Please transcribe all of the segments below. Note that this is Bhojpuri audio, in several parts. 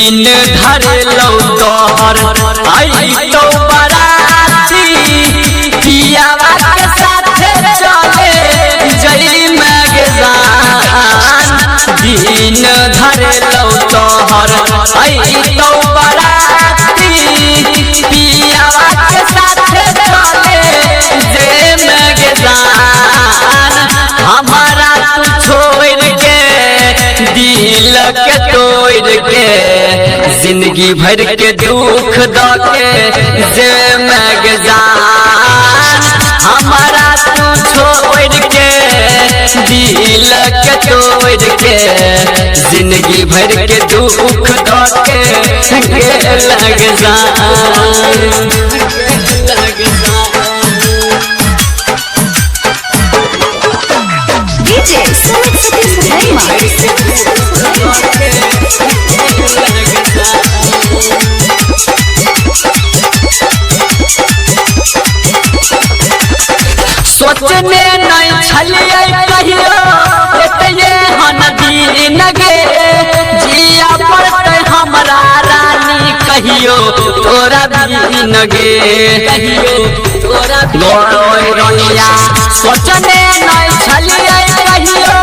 दिन धरे लो तोहर आई तो बराती पियावा के साथ चले जई मगजान दिन धरे लो तोहर आई तो बराती पियावा के साथ चले जई मगजान हमारा तू छोड़ के दिल के तोड़ के जिंदगी भर के दुख दके जे मगजान हमारा तू छोड़ के दिल के तोड़ के जिंदगी भर के दुख दके डीजे सुमित सतीश धैमा सोचने नहीं छलिए कहियो एतये हनदी नगे जिया पड़ते हमरा रानी कहियो तोरा भी नगे कहियो तोरा लोरिया सोचने नहीं छलिए कहियो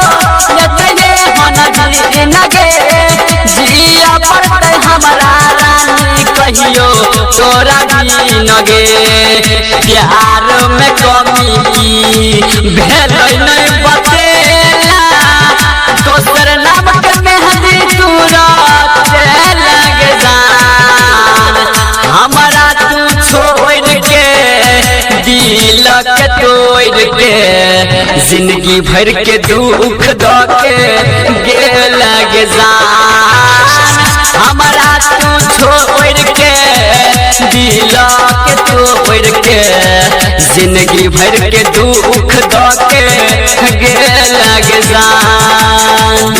एतये हनदी नगे जिया पड़ते हमरा रानी कहियो तोरा भी नगे प्यार में कमी की भेल नहीं बतेला दोसर नाम के मेहंदी तुरंत लग जान हमारा तू छोड़ के दिल के तोड़ के जिंदगी भर के दुख दके लग जान हमारा तू छोड़ के दिल के तोड़ के जिंदगी भर के दुख दके लग जान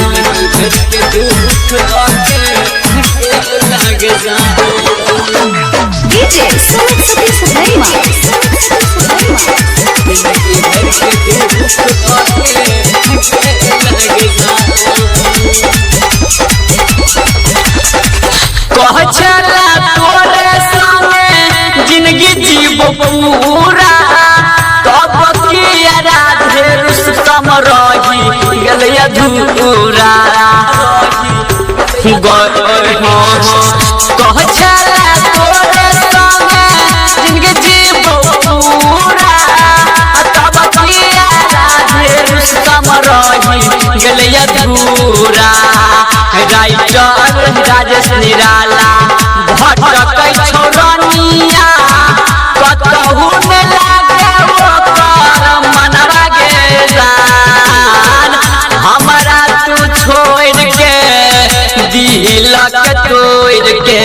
डीजे सुमित सतीश धैमा कह चला तोरे संगे जिंदगी जीवो पूरा तब किया राधे रुस्तम रही गल अधूरा कह चला तोरे संगे जिंदगी जीवो पूरा तब किया राधे रुस्तम रही गल अधूरा राइटर राजेश निराला भटकै छोरनिया कतहु न लागे ओकर मनवा गे जान हमारा तू छोड़ के दिल के तोड़ के